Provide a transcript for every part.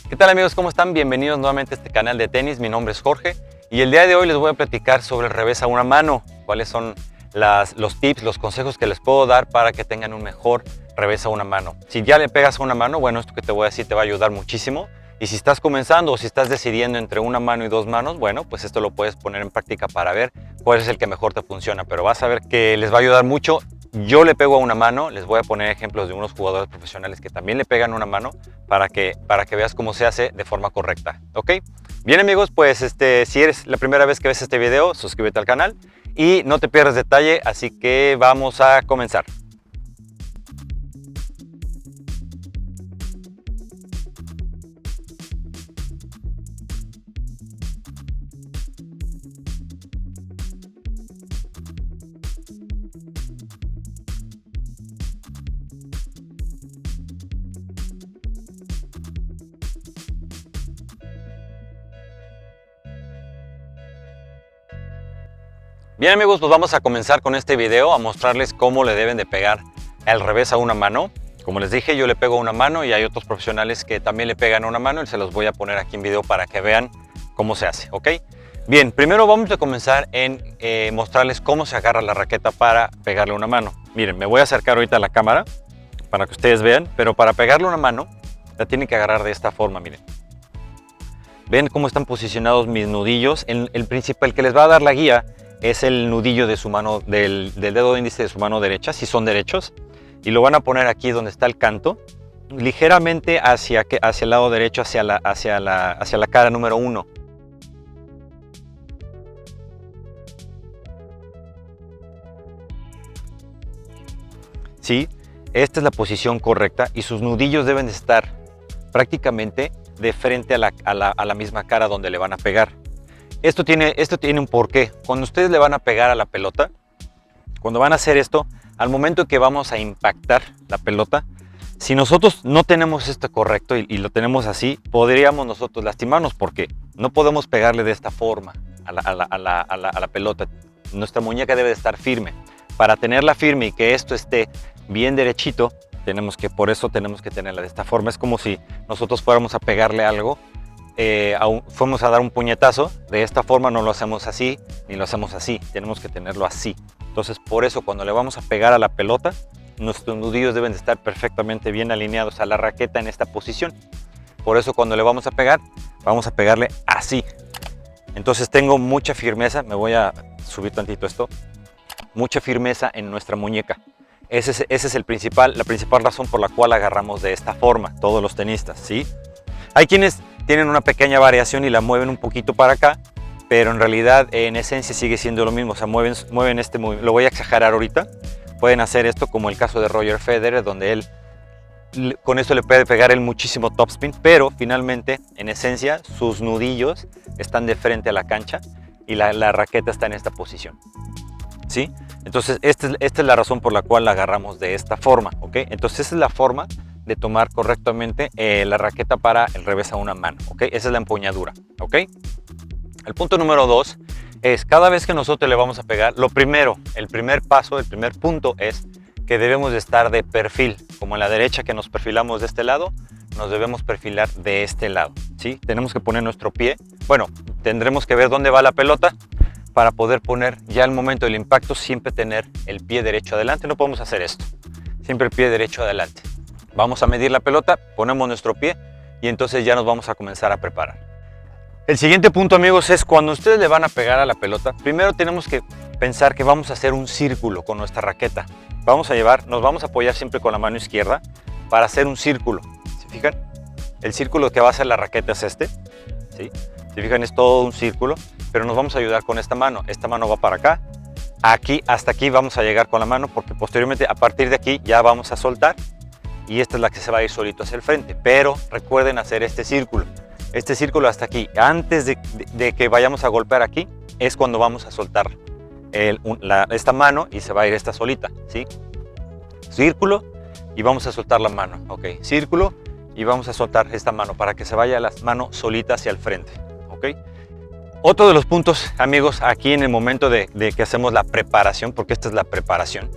¿Qué tal amigos? ¿Cómo están? Bienvenidos nuevamente a este canal de tenis. Mi nombre es Jorge y el día de hoy les voy a platicar sobre el revés a una mano. Cuáles son los tips, los consejos que les puedo dar para que tengan un mejor revés a una mano. Si ya le pegas a una mano, bueno, esto que te voy a decir te va a ayudar muchísimo. Y si estás comenzando o si estás decidiendo entre una mano y dos manos, bueno, pues esto lo puedes poner en práctica para ver cuál es el que mejor te funciona. Pero vas a ver que les va a ayudar mucho. Yo le pego a una mano, les voy a poner ejemplos de unos jugadores profesionales que también le pegan a una mano para que veas cómo se hace de forma correcta, ¿ok? Bien amigos, pues si eres la primera vez que ves este video, suscríbete al canal y no te pierdas detalle, así que vamos a comenzar. Bien amigos, pues vamos a comenzar con este video a mostrarles cómo le deben de pegar al revés a una mano. Como les dije, yo le pego a una mano y hay otros profesionales que también le pegan a una mano y se los voy a poner aquí en video para que vean cómo se hace, ¿ok? Bien, primero vamos a comenzar en mostrarles cómo se agarra la raqueta para pegarle a una mano. Miren, me voy a acercar ahorita a la cámara para que ustedes vean, pero para pegarle a una mano la tienen que agarrar de esta forma, miren. ¿Ven cómo están posicionados mis nudillos? El principal que les va a dar la guía es el nudillo de su mano, del dedo índice de su mano derecha, si son derechos, y lo van a poner aquí donde está el canto, ligeramente hacia el lado derecho, hacia la cara número 1. Sí, esta es la posición correcta y sus nudillos deben de estar prácticamente de frente a la misma cara donde le van a pegar. Esto tiene un porqué. Cuando ustedes le van a pegar a la pelota, cuando van a hacer esto, al momento que vamos a impactar la pelota, si nosotros no tenemos esto correcto y lo tenemos así, podríamos nosotros lastimarnos porque no podemos pegarle de esta forma a la pelota. Nuestra muñeca debe de estar firme. Para tenerla firme y que esto esté bien derechito, por eso tenemos que tenerla de esta forma. Es como si nosotros fuéramos a pegarle algo. Fuimos a dar un puñetazo, de esta forma no lo hacemos así, ni lo hacemos así, tenemos que tenerlo así. Entonces por eso cuando le vamos a pegar a la pelota, nuestros nudillos deben de estar perfectamente bien alineados a la raqueta en esta posición. Por eso cuando le vamos a pegarle así. Entonces tengo mucha firmeza, me voy a subir tantito esto, mucha firmeza en nuestra muñeca. Esa es la principal razón por la cual agarramos de esta forma, todos los tenistas, ¿sí? Hay quienes tienen una pequeña variación y la mueven un poquito para acá, pero en realidad en esencia sigue siendo lo mismo, o sea, mueven lo voy a exagerar ahorita. Pueden hacer esto como el caso de Roger Federer, donde él con esto le puede pegar él muchísimo topspin, pero finalmente en esencia sus nudillos están de frente a la cancha y la raqueta está en esta posición, ¿sí? Entonces esta es la razón por la cual la agarramos de esta forma, ¿ok? Entonces esa es la forma de tomar correctamente la raqueta para el revés a una mano, ¿ok? Esa es la empuñadura, ¿ok? El punto número 2 es cada vez que nosotros le vamos a pegar, el primer punto es que debemos de estar de perfil, como en la derecha que nos perfilamos de este lado, nos debemos perfilar de este lado, ¿sí? Tenemos que poner nuestro pie, bueno, tendremos que ver dónde va la pelota para poder poner ya al momento del impacto, siempre tener el pie derecho adelante, no podemos hacer esto, siempre el pie derecho adelante. Vamos a medir la pelota, ponemos nuestro pie y entonces ya nos vamos a comenzar a preparar. El siguiente punto amigos es cuando ustedes le van a pegar a la pelota, primero tenemos que pensar que vamos a hacer un círculo con nuestra raqueta. Nos vamos a apoyar siempre con la mano izquierda para hacer un círculo. ¿Se fijan? El círculo que va a hacer la raqueta es este, ¿sí? ¿Se fijan? Es todo un círculo, pero nos vamos a ayudar con esta mano. Esta mano va para acá. Hasta aquí vamos a llegar con la mano porque posteriormente a partir de aquí ya vamos a soltar. Y esta es la que se va a ir solito hacia el frente, pero recuerden hacer este círculo hasta aquí. Antes de que vayamos a golpear aquí, es cuando vamos a soltar esta mano y se va a ir esta solita, ¿sí? Círculo y vamos a soltar la mano, ok. Círculo y vamos a soltar esta mano para que se vaya la mano solita hacia el frente, ok. Otro de los puntos, amigos, aquí en el momento de que hacemos la preparación, porque esta es la preparación,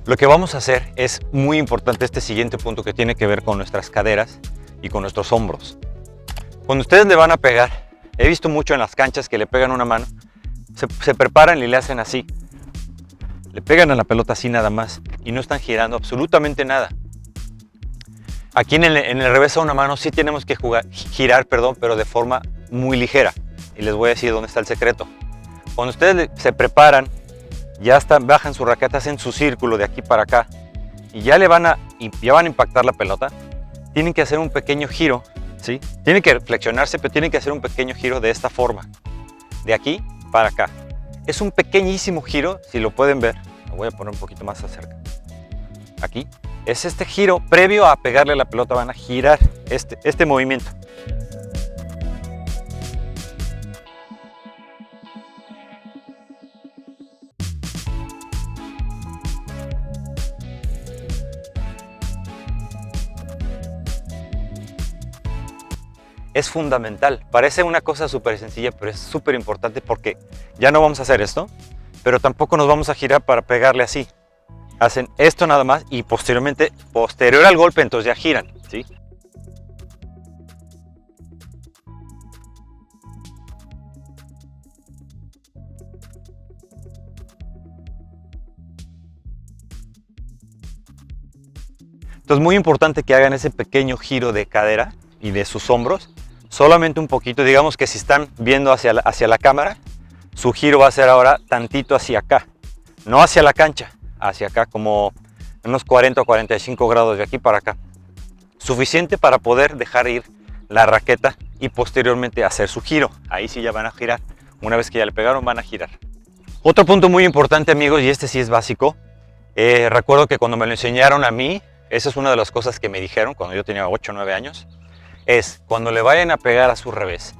lo que vamos a hacer es muy importante este siguiente punto que tiene que ver con nuestras caderas y con nuestros hombros. Cuando ustedes le van a pegar, he visto mucho en las canchas que le pegan una mano, se preparan y le hacen así. Le pegan a la pelota así nada más y no están girando absolutamente nada. Aquí en el revés a una mano sí tenemos que girar, pero de forma muy ligera. Y les voy a decir dónde está el secreto. Cuando ustedes se preparan, bajan su raqueta, hacen su círculo de aquí para acá y ya van a impactar la pelota, tienen que hacer un pequeño giro, ¿sí? Tienen que flexionarse, pero tienen que hacer un pequeño giro de esta forma, de aquí para acá. Es un pequeñísimo giro, si lo pueden ver, lo voy a poner un poquito más cerca. Aquí, es este giro, previo a pegarle a la pelota van a girar este movimiento. Es fundamental, parece una cosa súper sencilla, pero es súper importante porque ya no vamos a hacer esto, pero tampoco nos vamos a girar para pegarle así. Hacen esto nada más y posteriormente, posterior al golpe, entonces ya giran, ¿sí? Entonces muy importante que hagan ese pequeño giro de cadera y de sus hombros, solamente un poquito. Digamos que si están viendo hacia la cámara, su giro va a ser ahora tantito hacia acá, no hacia la cancha, hacia acá, como unos 40 o 45 grados de aquí para acá. Suficiente para poder dejar ir la raqueta y posteriormente hacer su giro. Ahí sí ya van a girar. Una vez que ya le pegaron, van a girar. Otro punto muy importante, amigos, y este sí es básico. Recuerdo que cuando me lo enseñaron a mí, esa es una de las cosas que me dijeron cuando yo tenía 8 o 9 años, es cuando le vayan a pegar a su revés,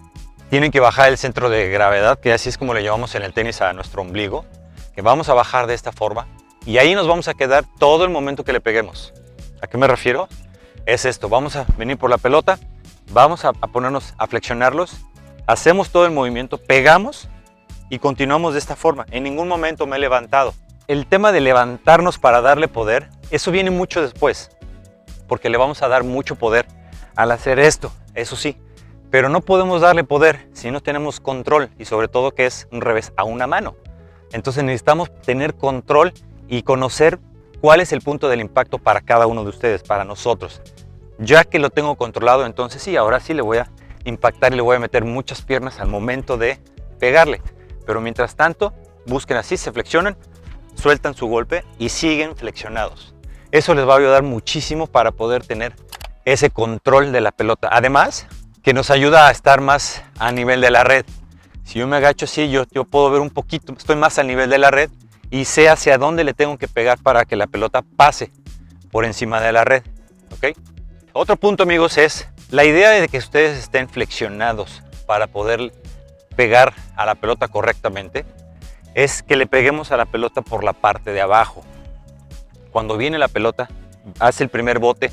tienen que bajar el centro de gravedad, que así es como le llamamos en el tenis a nuestro ombligo, que vamos a bajar de esta forma y ahí nos vamos a quedar todo el momento que le peguemos. ¿A qué me refiero? Es esto, vamos a venir por la pelota, vamos a ponernos a flexionarlos, hacemos todo el movimiento, pegamos y continuamos de esta forma. En ningún momento me he levantado. El tema de levantarnos para darle poder, eso viene mucho después, porque le vamos a dar mucho poder al hacer esto, eso sí, pero no podemos darle poder si no tenemos control y sobre todo que es un revés a una mano. Entonces necesitamos tener control y conocer cuál es el punto del impacto para cada uno de ustedes, para nosotros. Ya que lo tengo controlado, entonces sí, ahora sí le voy a impactar y le voy a meter muchas piernas al momento de pegarle. Pero mientras tanto, busquen así, se flexionan, sueltan su golpe y siguen flexionados. Eso les va a ayudar muchísimo para poder tener ese control de la pelota. Además, que nos ayuda a estar más a nivel de la red. Si yo me agacho así, yo puedo ver un poquito, estoy más al nivel de la red y sé hacia dónde le tengo que pegar para que la pelota pase por encima de la red. ¿Ok? Otro punto, amigos, es la idea de que ustedes estén flexionados para poder pegar a la pelota correctamente, es que le peguemos a la pelota por la parte de abajo. Cuando viene la pelota, hace el primer bote,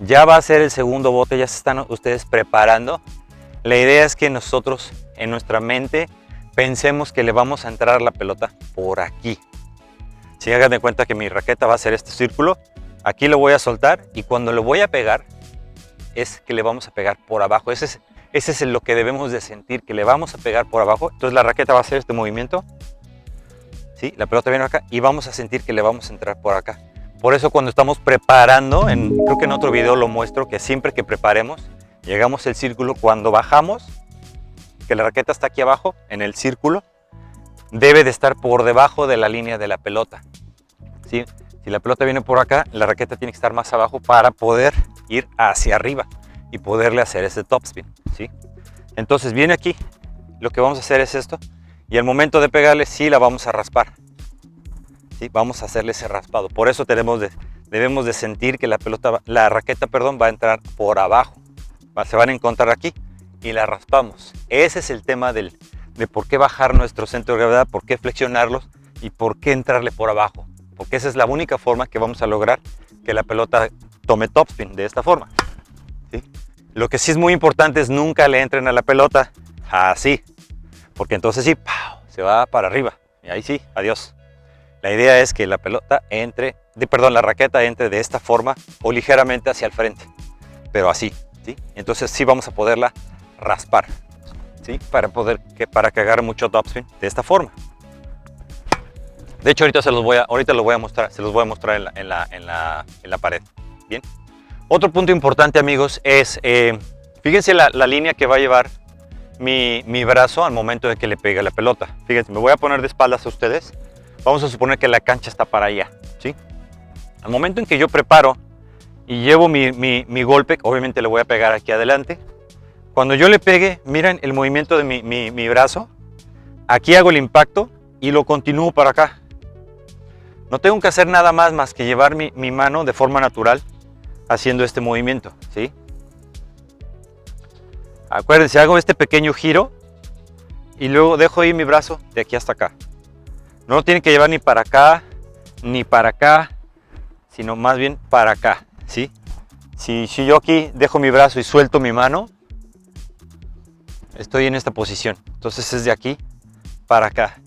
ya va a ser el segundo bote, ya se están ustedes preparando. La idea es que nosotros en nuestra mente pensemos que le vamos a entrar la pelota por aquí. Si hagan de cuenta que mi raqueta va a hacer este círculo, aquí lo voy a soltar y cuando lo voy a pegar es que le vamos a pegar por abajo. Ese es lo que debemos de sentir, que le vamos a pegar por abajo. Entonces la raqueta va a hacer este movimiento, ¿sí? La pelota viene acá y vamos a sentir que le vamos a entrar por acá. Por eso cuando estamos preparando, creo que en otro video lo muestro, que siempre que preparemos, llegamos al círculo, cuando bajamos, que la raqueta está aquí abajo, en el círculo, debe de estar por debajo de la línea de la pelota, ¿sí? Si la pelota viene por acá, la raqueta tiene que estar más abajo para poder ir hacia arriba y poderle hacer ese topspin, ¿sí? Entonces viene aquí, lo que vamos a hacer es esto, y al momento de pegarle sí la vamos a raspar. ¿Sí? Vamos a hacerle ese raspado. Por eso debemos de sentir que la raqueta va a entrar por abajo. Se van a encontrar aquí y la raspamos. Ese es el tema de por qué bajar nuestro centro de gravedad, por qué flexionarlos y por qué entrarle por abajo. Porque esa es la única forma que vamos a lograr que la pelota tome topspin de esta forma. ¿Sí? Lo que sí es muy importante es nunca le entren a la pelota así. Porque entonces sí, ¡pau!, se va para arriba. Y ahí sí, adiós. La idea es que la raqueta entre de esta forma o ligeramente hacia el frente, pero así, ¿sí? Entonces sí vamos a poderla raspar, ¿sí? Para que agarre mucho topspin de esta forma. De hecho, ahorita los voy a mostrar, se los voy a mostrar en la pared. Bien. Otro punto importante, amigos, es, fíjense la línea que va a llevar mi brazo al momento de que le pegue la pelota. Fíjense, me voy a poner de espaldas a ustedes. Vamos a suponer que la cancha está para allá, ¿sí? Al momento en que yo preparo y llevo mi golpe, obviamente le voy a pegar aquí adelante. Cuando yo le pegue, miren el movimiento de mi brazo. Aquí hago el impacto y lo continúo para acá. No tengo que hacer nada más que llevar mi mano de forma natural haciendo este movimiento, ¿sí? Acuérdense, hago este pequeño giro y luego dejo ahí mi brazo de aquí hasta acá. No lo tienen que llevar ni para acá, sino más bien para acá, ¿sí? Si yo aquí dejo mi brazo y suelto mi mano, estoy en esta posición. Entonces es de aquí para acá.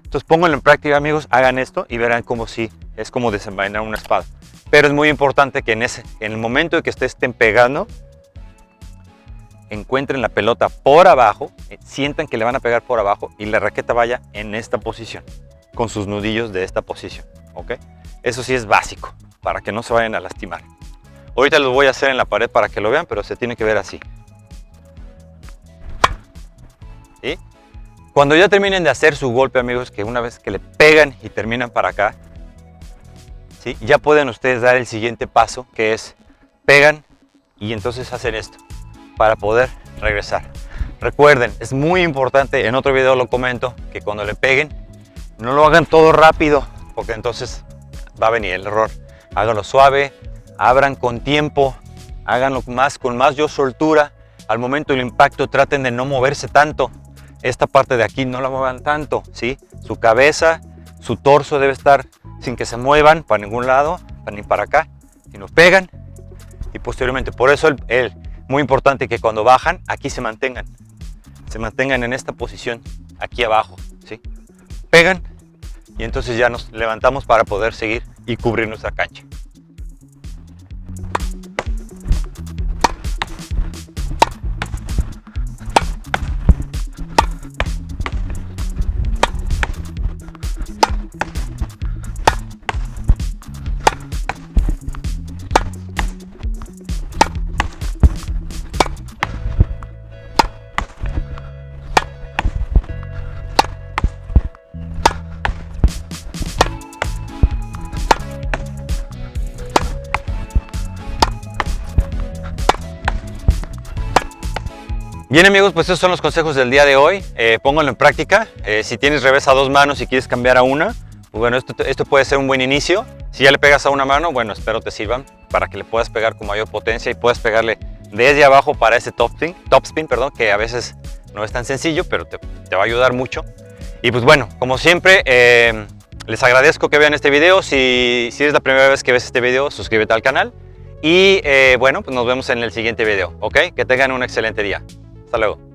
Entonces pónganlo en práctica, amigos, hagan esto y verán cómo sí, es como desenvainar una espada. Pero es muy importante que en el momento de que ustedes estén pegando, encuentren la pelota por abajo, sientan que le van a pegar por abajo y la raqueta vaya en esta posición, con sus nudillos de esta posición, ¿ok? Eso sí es básico, para que no se vayan a lastimar. Ahorita lo voy a hacer en la pared para que lo vean, pero se tiene que ver así. ¿Sí? Cuando ya terminen de hacer su golpe, amigos, que una vez que le pegan y terminan para acá, ¿sí? Ya pueden ustedes dar el siguiente paso, que es pegan y entonces hacen esto para poder regresar. Recuerden, es muy importante, en otro video lo comento, que cuando le peguen no lo hagan todo rápido, porque entonces va a venir el error. Háganlo suave, abran con tiempo, háganlo con más soltura. Al momento del impacto traten de no moverse tanto. Esta parte de aquí no la muevan tanto, ¿sí? Su cabeza, su torso debe estar sin que se muevan para ningún lado, ni para acá, sino pegan y posteriormente. Por eso muy importante que cuando bajan, aquí se mantengan en esta posición, aquí abajo, ¿sí? Pegan y entonces ya nos levantamos para poder seguir y cubrir nuestra cancha. Bien, amigos, pues esos son los consejos del día de hoy. Pónganlo en práctica. Si tienes revés a dos manos y quieres cambiar a una, pues bueno, esto puede ser un buen inicio. Si ya le pegas a una mano, bueno, espero te sirvan para que le puedas pegar con mayor potencia y puedas pegarle desde abajo para ese topspin, que a veces no es tan sencillo, pero te va a ayudar mucho. Y pues bueno, como siempre, les agradezco que vean este video. Si es la primera vez que ves este video, suscríbete al canal. Y bueno, pues nos vemos en el siguiente video, ¿ok? Que tengan un excelente día. Hasta luego.